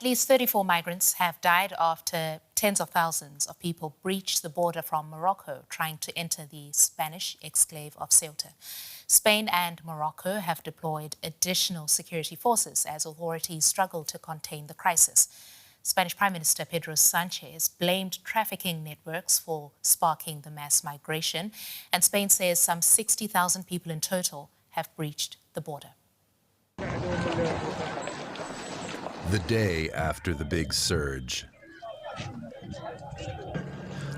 At least 34 migrants have died after tens of thousands of people breached the border from Morocco trying to enter the Spanish enclave of Ceuta. Spain and Morocco have deployed additional security forces as authorities struggle to contain the crisis. Spanish Prime Minister Pedro Sanchez blamed trafficking networks for sparking the mass migration, and Spain says some 60,000 people in total have breached the border. The day after the big surge.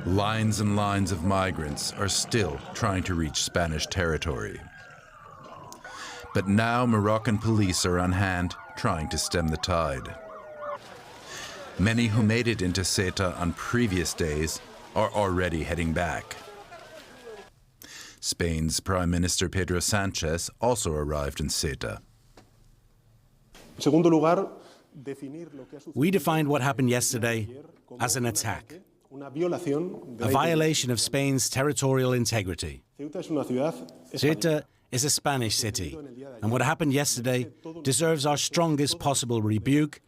Lines and lines of migrants are still trying to reach Spanish territory. But now Moroccan police are on hand trying to stem the tide. Many who made it into Ceuta on previous days are already heading back. Spain's Prime Minister Pedro Sanchez also arrived in Ceuta. We defined what happened yesterday as an attack, a violation of Spain's territorial integrity. Ceuta is a Spanish city, and what happened yesterday deserves our strongest possible rebuke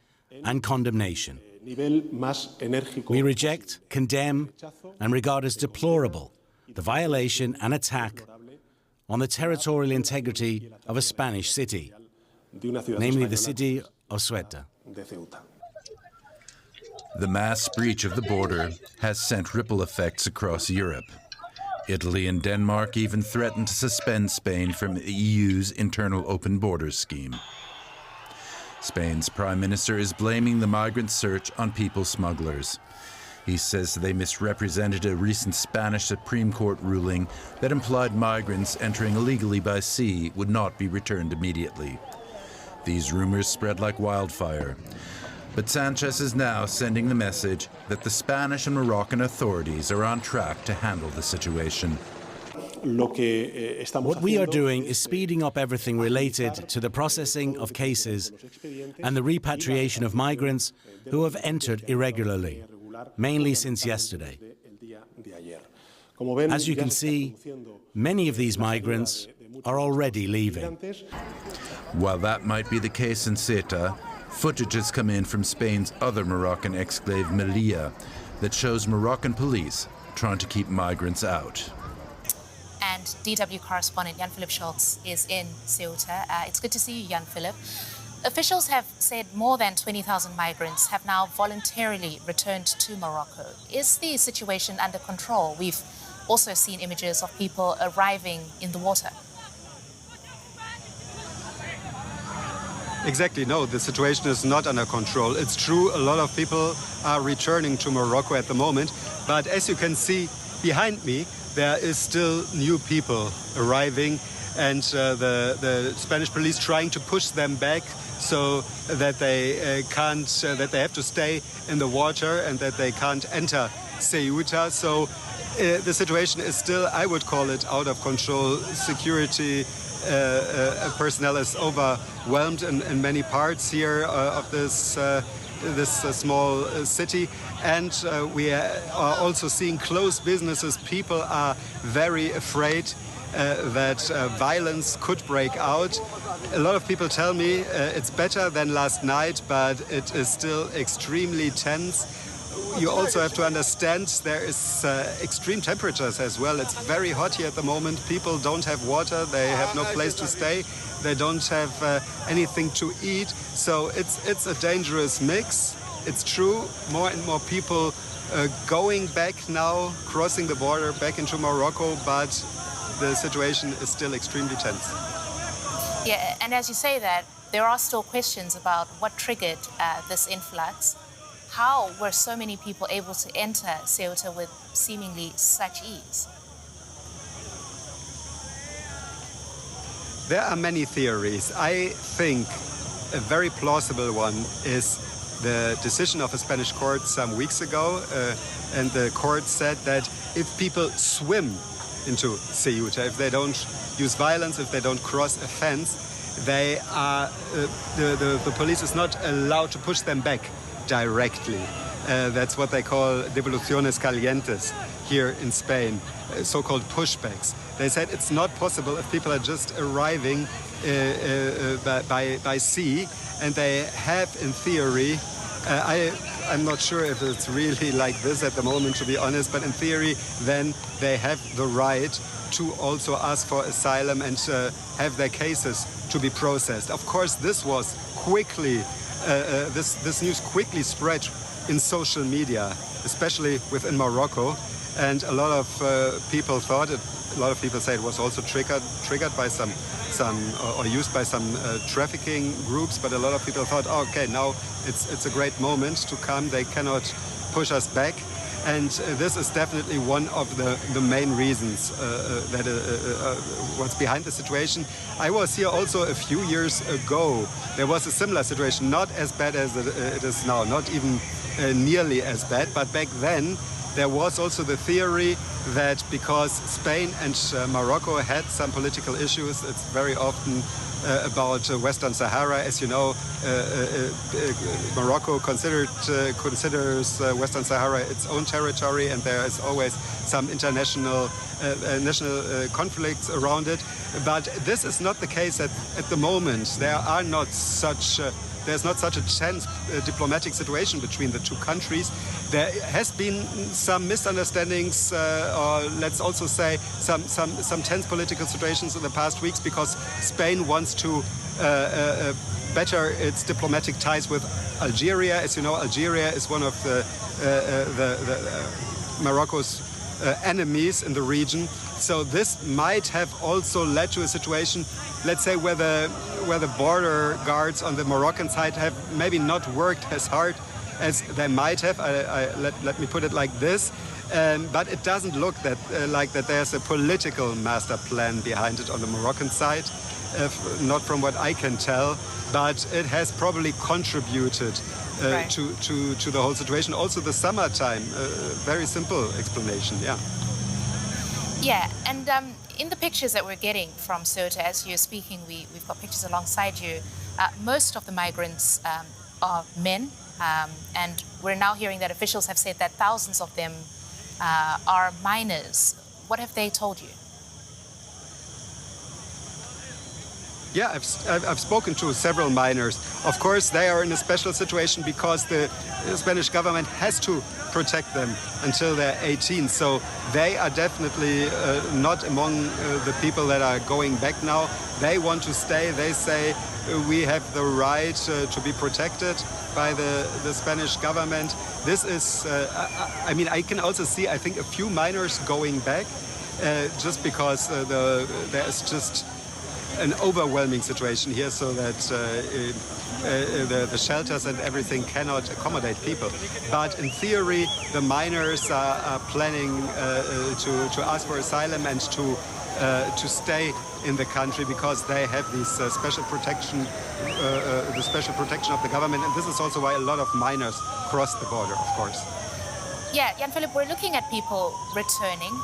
and condemnation. We reject, condemn, and regard as deplorable the violation and attack on the territorial integrity of a Spanish city, namely the city of Ceuta. The mass breach of the border has sent ripple effects across Europe. Italy and Denmark even threatened to suspend Spain from the EU's internal open borders scheme. Spain's Prime Minister is blaming the migrant surge on people smugglers. He says they misrepresented a recent Spanish Supreme Court ruling that implied migrants entering illegally by sea would not be returned immediately. These rumors spread like wildfire. But Sanchez is now sending the message that the Spanish and Moroccan authorities are on track to handle the situation. What we are doing is speeding up everything related to the processing of cases and the repatriation of migrants who have entered irregularly, mainly since yesterday. As you can see, many of these migrants are already leaving. While that might be the case in Ceuta, footage has come in from Spain's other Moroccan exclave, Melilla, that shows Moroccan police trying to keep migrants out. And DW correspondent Jan-Philipp Scholz is in Ceuta. It's good to see you, Jan-Philipp. Officials have said more than 20,000 migrants have now voluntarily returned to Morocco. Is the situation under control? We've also seen images of people arriving in the water. Exactly, no, the situation is not under control. It's true, a lot of people are returning to Morocco at the moment, but as you can see behind me, there is still new people arriving, and the Spanish police trying to push them back so that they that they have to stay in the water and that they can't enter Ceuta. So the situation is still, I would call it, out of control. Security personnel is overwhelmed in many parts here of this small city, and we are also seeing closed businesses. People are very afraid that violence could break out. A lot of people tell me it's better than last night, but it is still extremely tense. You also have to understand there is extreme temperatures as well. It's very hot here at the moment. People don't have water, they have no place to stay, they don't have anything to eat. So it's a dangerous mix. It's true, more and more people going back now, crossing the border back into Morocco, but the situation is still extremely tense. Yeah, and as you say that, there are still questions about what triggered this influx. How were so many people able to enter Ceuta with seemingly such ease? There are many theories. I think a very plausible one is the decision of a Spanish court some weeks ago, and the court said that if people swim into Ceuta, if they don't use violence, if they don't cross a fence, they are the police is not allowed to push them back directly. That's what they call devoluciones calientes here in Spain, so-called pushbacks. They said it's not possible if people are just arriving by sea, and they have, in theory, I'm not sure if it's really like this at the moment, to be honest, but in theory, then they have the right to also ask for asylum and have their cases to be processed. Of course, this was quickly, this news quickly spread in social media, especially within Morocco, and a lot of people thought it. A lot of people say it was also triggered by some or used by some trafficking groups, but a lot of people thought, oh, okay, now it's a great moment to come. They cannot push us back, and this is definitely one of the main reasons that what's behind the situation. I was here also a few years ago. There was a similar situation, not as bad as it is now, not even nearly as bad, but back then there was also the theory that because Spain and Morocco had some political issues, it's very often about Western Sahara. As you know, Morocco considers Western Sahara its own territory, and there is always some international national conflicts around it. But this is not the case at the moment. There's not such a tense diplomatic situation between the two countries. There has been some misunderstandings, or let's also say some tense political situations in the past weeks, because Spain wants to better its diplomatic ties with Algeria. As you know, Algeria is one of the Morocco's enemies in the region. So this might have also led to a situation, let's say, where the border guards on the Moroccan side have maybe not worked as hard as they might have. Let me put it like this. But it doesn't look like that there's a political master plan behind it on the Moroccan side, not from what I can tell. But it has probably contributed right. to the whole situation. Also the summertime, very simple explanation, yeah. Yeah, and in the pictures that we're getting from Ceuta, as you're speaking, we've got pictures alongside you. Most of the migrants are men, and we're now hearing that officials have said that thousands of them are minors. What have they told you? Yeah, I've spoken to several minors. Of course, they are in a special situation because the Spanish government has to protect them until they're 18. So they are definitely not among the people that are going back now. They want to stay. They say we have the right to be protected by the Spanish government. This is, I mean, I can also see, I think, a few minors going back just because there is just an overwhelming situation here, so that the shelters and everything cannot accommodate people. But in theory, the miners are planning to ask for asylum and to stay in the country because they have this special protection, the special protection of the government. And this is also why a lot of miners cross the border, of course. Yeah, Jan-Philipp, we're looking at people returning.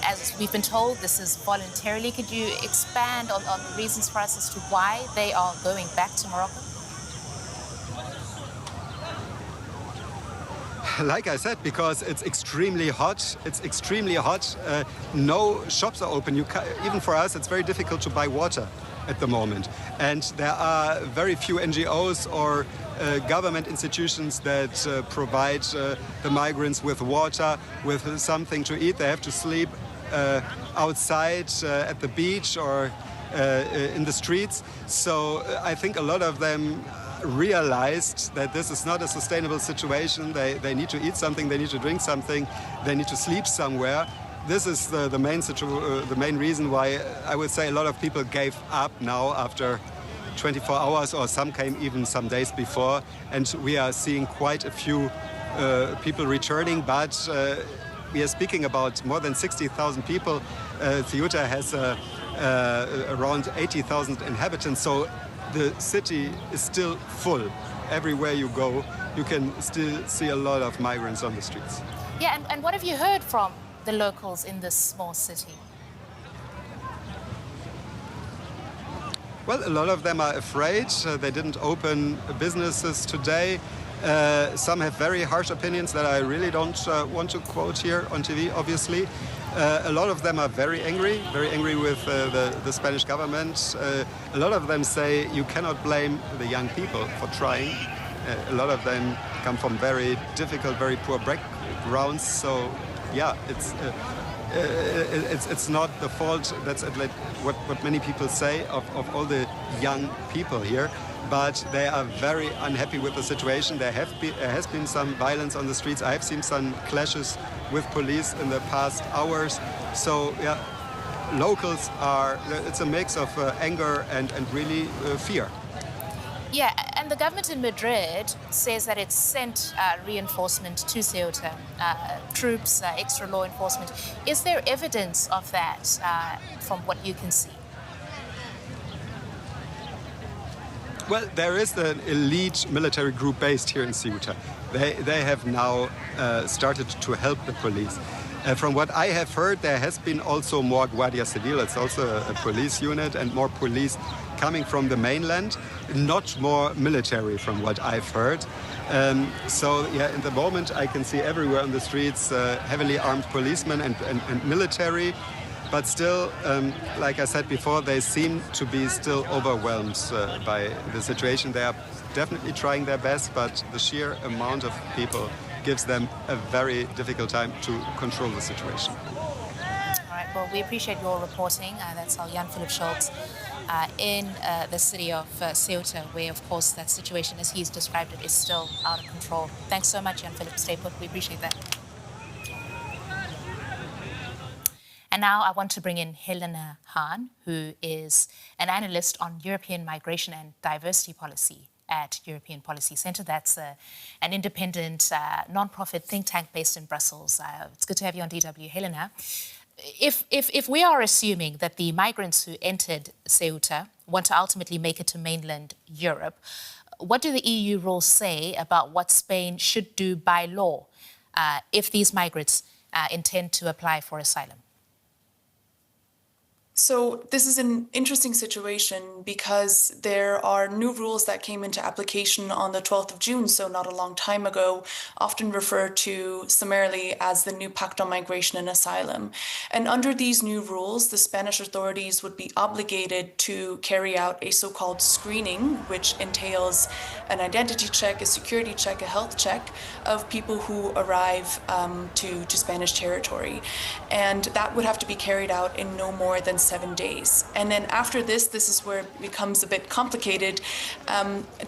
As we've been told, this is voluntarily. Could you expand on the reasons for us as to why they are going back to Morocco? Like I said, because it's extremely hot. It's extremely hot. No shops are open. Even for us, it's very difficult to buy water at the moment. And there are very few NGOs or government institutions that provide the migrants with water, with something to eat. They have to sleep outside at the beach or in the streets. So I think a lot of them realized that this is not a sustainable situation. They need to eat something, they need to drink something, they need to sleep somewhere. This is the main reason why I would say a lot of people gave up now after 24 hours, or some came even some days before, and we are seeing quite a few people returning, but we are speaking about more than 60,000 people. Ceuta has around 80,000 inhabitants, so the city is still full. Everywhere you go, you can still see a lot of migrants on the streets. Yeah, and what have you heard from the locals in this small city? Well, a lot of them are afraid. They didn't open businesses today. Some have very harsh opinions that I really don't want to quote here on TV, obviously. A lot of them are very angry with the Spanish government. A lot of them say you cannot blame the young people for trying. a lot of them come from very difficult, very poor backgrounds. So, yeah, it's not the fault, that's what many people say, of all the young people here. But they are very unhappy with the situation. There has been some violence on the streets. I have seen some clashes with police in the past hours. So, yeah, locals it's a mix of anger and really fear. Yeah, and the government in Madrid says that it's sent reinforcement to Ceuta, troops, extra law enforcement. Is there evidence of that from what you can see? Well, there is an elite military group based here in Ceuta. They have now started to help the police. From what I have heard, there has been also more Guardia Civil, it's also a police unit, and more police coming from the mainland, not more military from what I've heard. So, yeah, in the moment I can see everywhere on the streets heavily armed policemen and military. But still, like I said before, they seem to be still overwhelmed by the situation. They are definitely trying their best, but the sheer amount of people gives them a very difficult time to control the situation. All right, well, we appreciate your reporting. That's our Jan-Philipp Scholz in the city of Ceuta, where, of course, that situation, as he's described it, is still out of control. Thanks so much, Jan-Philipp. Stay put. We appreciate that. And now I want to bring in Helena Hahn, who is an analyst on European migration and diversity policy at European Policy Centre. That's an independent, non-profit think tank based in Brussels. It's good to have you on DW, Helena. If we are assuming that the migrants who entered Ceuta want to ultimately make it to mainland Europe, what do the EU rules say about what Spain should do by law if these migrants intend to apply for asylum? So this is an interesting situation because there are new rules that came into application on the 12th of June, so not a long time ago, often referred to summarily as the new Pact on Migration and Asylum. And under these new rules, the Spanish authorities would be obligated to carry out a so-called screening, which entails an identity check, a security check, a health check of people who arrive to Spanish territory. And that would have to be carried out in no more than 7 days. And then after this is where it becomes a bit complicated.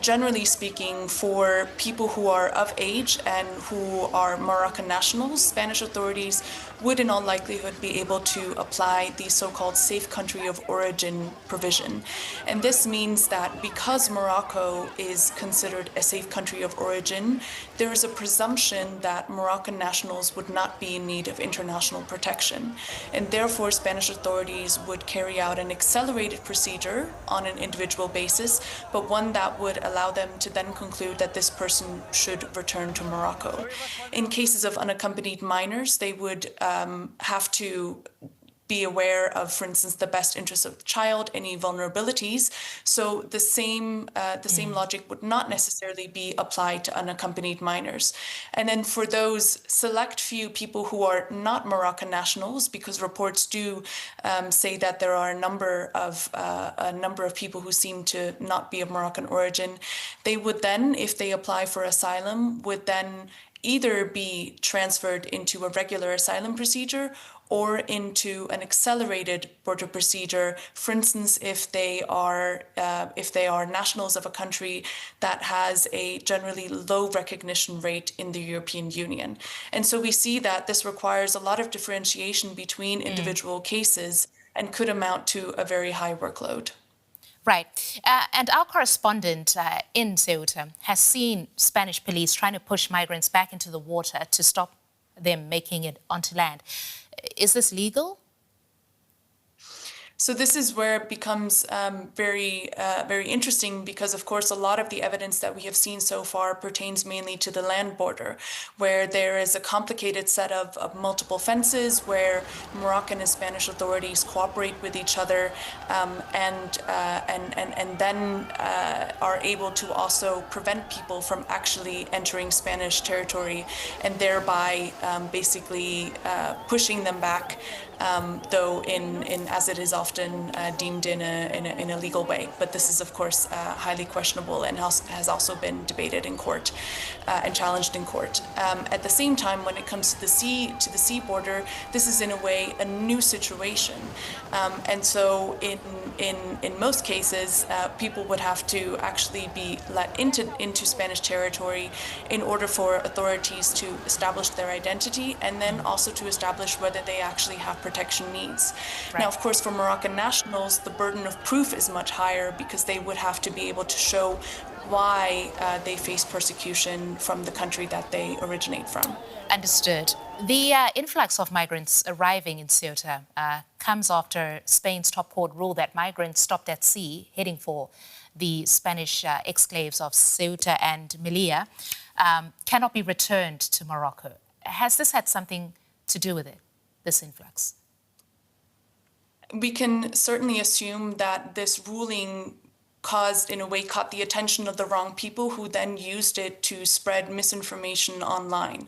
Generally speaking, for people who are of age and who are Moroccan nationals, Spanish authorities would in all likelihood be able to apply the so-called safe country of origin provision. And this means that because Morocco is considered a safe country of origin, there is a presumption that Moroccan nationals would not be in need of international protection. And therefore, Spanish authorities would carry out an accelerated procedure on an individual basis, but one that would allow them to then conclude that this person should return to Morocco. In cases of unaccompanied minors, they would have to be aware of, for instance, the best interests of the child, any vulnerabilities. So the same logic would not necessarily be applied to unaccompanied minors. And then for those select few people who are not Moroccan nationals, because reports do say that there are a number of people who seem to not be of Moroccan origin, they would then, if they apply for asylum, would then either be transferred into a regular asylum procedure or into an accelerated border procedure. For instance, if they are nationals of a country that has a generally low recognition rate in the European Union. And so we see that this requires a lot of differentiation between individual cases and could amount to a very high workload. Right. And our correspondent in Ceuta has seen Spanish police trying to push migrants back into the water to stop them making it onto land. Is this legal? So this is where it becomes very interesting because, of course, a lot of the evidence that we have seen so far pertains mainly to the land border, where there is a complicated set of multiple fences where Moroccan and Spanish authorities cooperate with each other and then are able to also prevent people from actually entering Spanish territory and thereby basically pushing them back though as it is often deemed in a legal way. But this is, of course, highly questionable and has also been debated in court and challenged in court. At the same time, when it comes to the sea border, this is in a way a new situation, and so in most cases, people would have to actually be let into Spanish territory in order for authorities to establish their identity and then also to establish whether they actually have protection needs. Right. Now, of course, for Moroccan nationals, the burden of proof is much higher because they would have to be able to show why they face persecution from the country that they originate from. Understood. The influx of migrants arriving in Ceuta comes after Spain's top court ruled that migrants stopped at sea heading for the Spanish exclaves of Ceuta and Melilla cannot be returned to Morocco. Has this had something to do with it, this influx? We can certainly assume that this ruling caught the attention of the wrong people who then used it to spread misinformation online.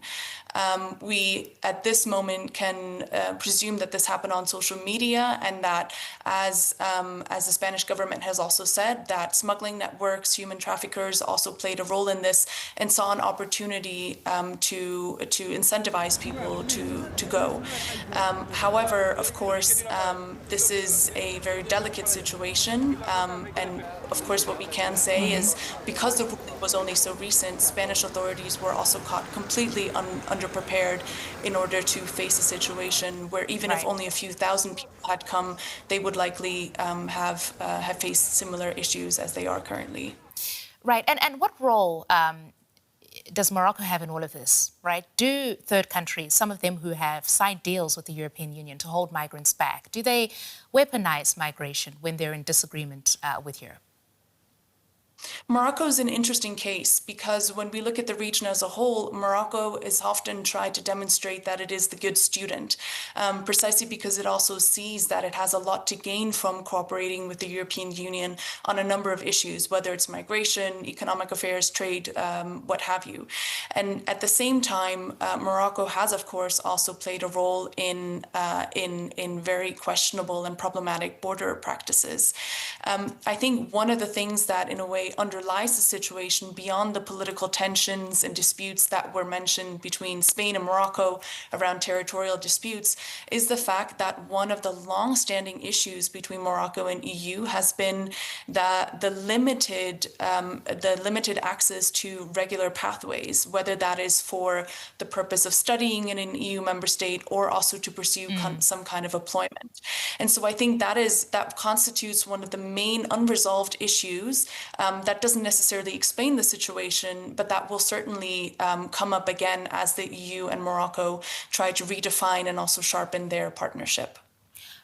We, at this moment, can presume that this happened on social media and that, as the Spanish government has also said, that smuggling networks, human traffickers also played a role in this and saw an opportunity to incentivize people to go. However, of course, this is a very delicate situation, and of course, what we can say is because the ruling was only so recent, Spanish authorities were also caught completely underprepared in order to face a situation where even if only a few thousand people had come, they would likely have faced similar issues as they are currently. Right. And what role does Morocco have in all of this, right? Do third countries, some of them who have signed deals with the European Union to hold migrants back, do they weaponize migration when they're in disagreement with Europe? Morocco is an interesting case because when we look at the region as a whole, Morocco is often tried to demonstrate that it is the good student, precisely because it also sees that it has a lot to gain from cooperating with the European Union on a number of issues, whether it's migration, economic affairs, trade, what have you. And at the same time, Morocco has, of course, also played a role in very questionable and problematic border practices. I think one of the things that, in a way, underlies the situation beyond the political tensions and disputes that were mentioned between Spain and Morocco around territorial disputes is the fact that one of the long-standing issues between Morocco and EU has been the limited access to regular pathways, whether that is for the purpose of studying in an EU member state or also to pursue some kind of employment. And so I think that constitutes one of the main unresolved issues that doesn't necessarily explain the situation, but that will certainly come up again as the EU and Morocco try to redefine and also sharpen their partnership.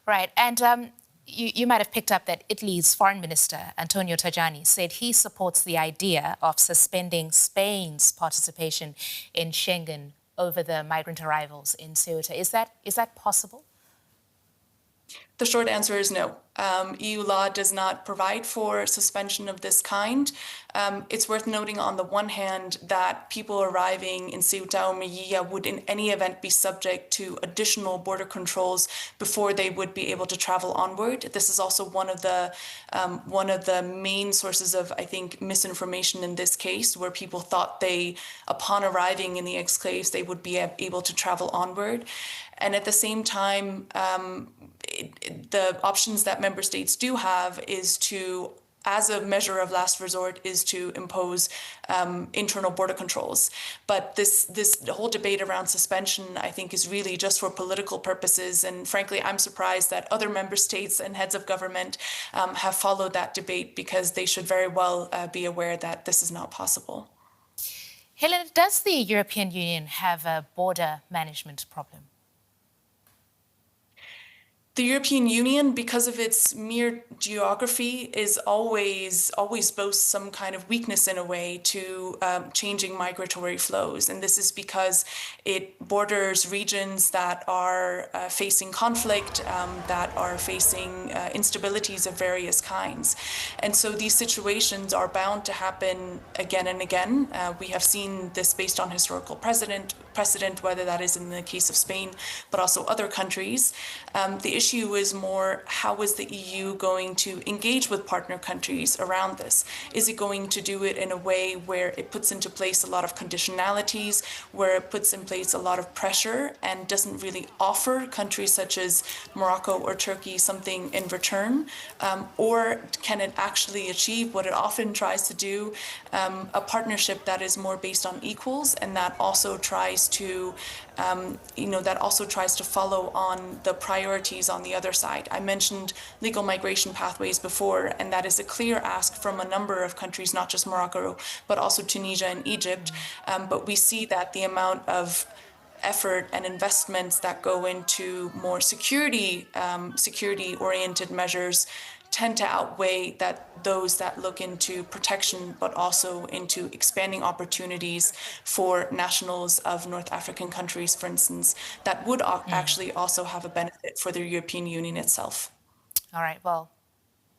Right. And you might have picked up that Italy's foreign minister, Antonio Tajani, said he supports the idea of suspending Spain's participation in Schengen over the migrant arrivals in Ceuta. Is that possible? The short answer is no. EU law does not provide for suspension of this kind. It's worth noting on the one hand that people arriving in Ceuta or Melilla would in any event be subject to additional border controls before they would be able to travel onward. This is also one of the main sources of, I think, misinformation in this case, where people thought upon arriving in the exclaves, they would be able to travel onward. And at the same time, the options that member states do have is to, as a measure of last resort, is to impose internal border controls. But this whole debate around suspension, I think, is really just for political purposes. And frankly, I'm surprised that other member states and heads of government have followed that debate, because they should very well be aware that this is not possible. Helena, does the European Union have a border management problem? The European Union, because of its mere geography, is always boasts some kind of weakness in a way to changing migratory flows. And this is because it borders regions that are facing conflict, that are facing instabilities of various kinds. And so these situations are bound to happen again and again. We have seen this based on historical precedent, whether that is in the case of Spain, but also other countries. The issue is more, how is the EU going to engage with partner countries around this? Is it going to do it in a way where it puts into place a lot of conditionalities, where it puts in place a lot of pressure and doesn't really offer countries such as Morocco or Turkey something in return? Or can it actually achieve what it often tries to do, a partnership that is more based on equals and that also tries to follow on the priorities on the other side? I mentioned legal migration pathways before, and that is a clear ask from a number of countries, not just Morocco, but also Tunisia and Egypt. But we see that the amount of effort and investments that go into more security-oriented measures tend to outweigh those that look into protection, but also into expanding opportunities for nationals of North African countries, for instance, that would actually also have a benefit for the European Union itself. All right, well,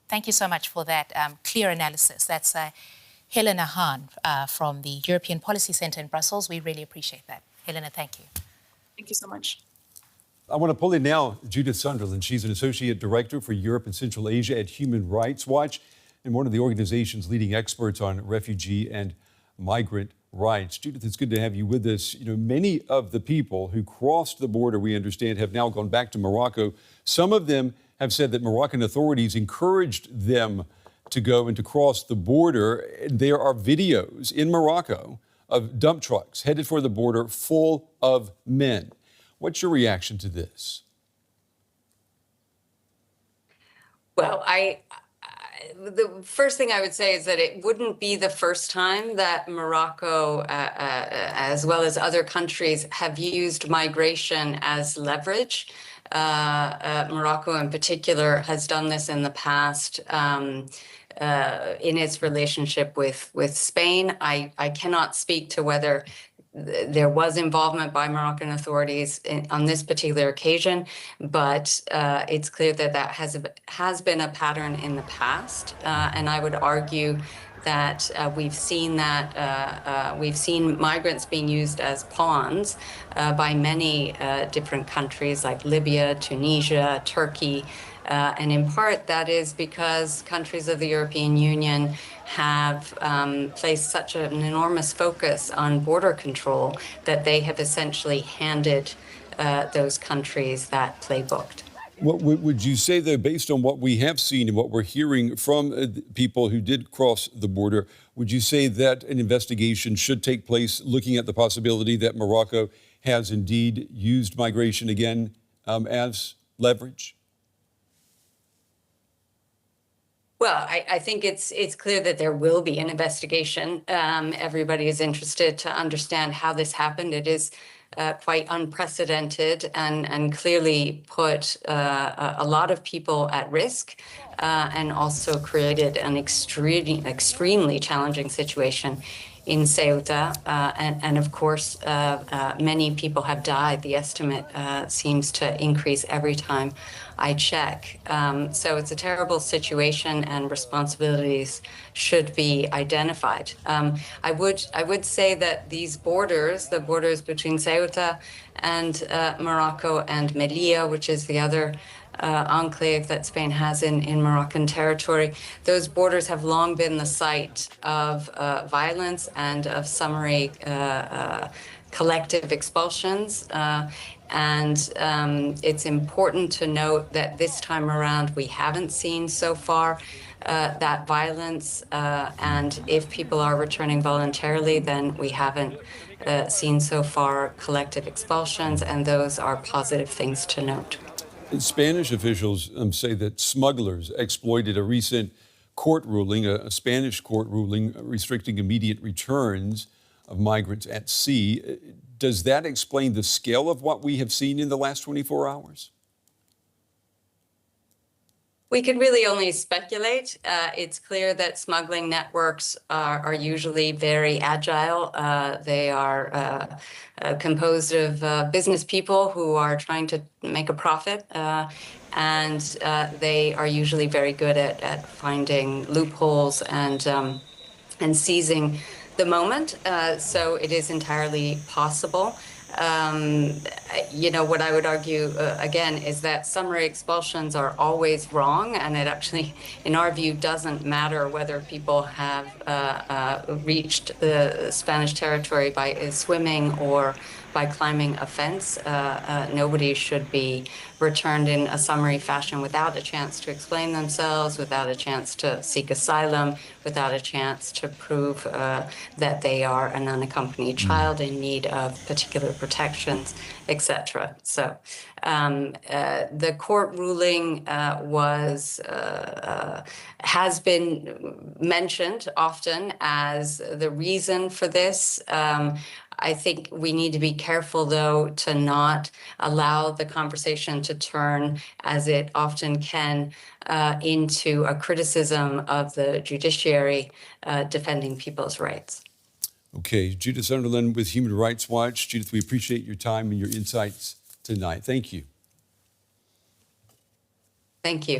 thank you so much for that clear analysis. That's Helena Hahn from the European Policy Centre in Brussels. We really appreciate that. Helena, thank you. Thank you so much. I want to pull in now Judith Sunderland. She's an Associate Director for Europe and Central Asia at Human Rights Watch and one of the organization's leading experts on refugee and migrant rights. Judith, it's good to have you with us. You know, many of the people who crossed the border, we understand, have now gone back to Morocco. Some of them have said that Moroccan authorities encouraged them to go and to cross the border. There are videos in Morocco of dump trucks headed for the border full of men. What's your reaction to this? Well, the first thing I would say is that it wouldn't be the first time that Morocco, as well as other countries, have used migration as leverage. Morocco in particular has done this in the past in its relationship with Spain. I cannot speak to whether there was involvement by Moroccan authorities on this particular occasion, but it's clear that that has been a pattern in the past, and I would argue that we've seen migrants being used as pawns by many different countries like Libya, Tunisia, Turkey. And in part, that is because countries of the European Union have placed such an enormous focus on border control that they have essentially handed those countries that playbook. What would you say, though, based on what we have seen and what we're hearing from people who did cross the border, would you say that an investigation should take place looking at the possibility that Morocco has indeed used migration again as leverage? Well, I think it's clear that there will be an investigation. Everybody is interested to understand how this happened. It is quite unprecedented and clearly put a lot of people at risk and also created an extremely challenging situation in Ceuta. And of course, many people have died. The estimate seems to increase every time I check. So it's a terrible situation and responsibilities should be identified. I would say that these borders, the borders between Ceuta and Morocco and Melilla, which is the other enclave that Spain has in Moroccan territory, those borders have long been the site of violence and of summary collective expulsions. And it's important to note that this time around we haven't seen so far that violence. And if people are returning voluntarily, then we haven't seen so far collective expulsions, and those are positive things to note. Spanish officials say that smugglers exploited a recent court ruling, a Spanish court ruling restricting immediate returns of migrants at sea. Does that explain the scale of what we have seen in the last 24 hours? We can really only speculate. It's clear that smuggling networks are usually very agile. They are composed of business people who are trying to make a profit, and they are usually very good at finding loopholes and seizing the moment. So it is entirely possible. What I would argue, again, is that summary expulsions are always wrong, and it actually, in our view, doesn't matter whether people have reached the Spanish territory by swimming or by climbing a fence. Nobody should be returned in a summary fashion without a chance to explain themselves, without a chance to seek asylum, without a chance to prove that they are an unaccompanied child in need of particular protections, etc. So the court ruling has been mentioned often as the reason for this. I think we need to be careful, though, to not allow the conversation to turn, as it often can, into a criticism of the judiciary defending people's rights. Okay, Judith Sunderland with Human Rights Watch. Judith, we appreciate your time and your insights tonight. Thank you. Thank you.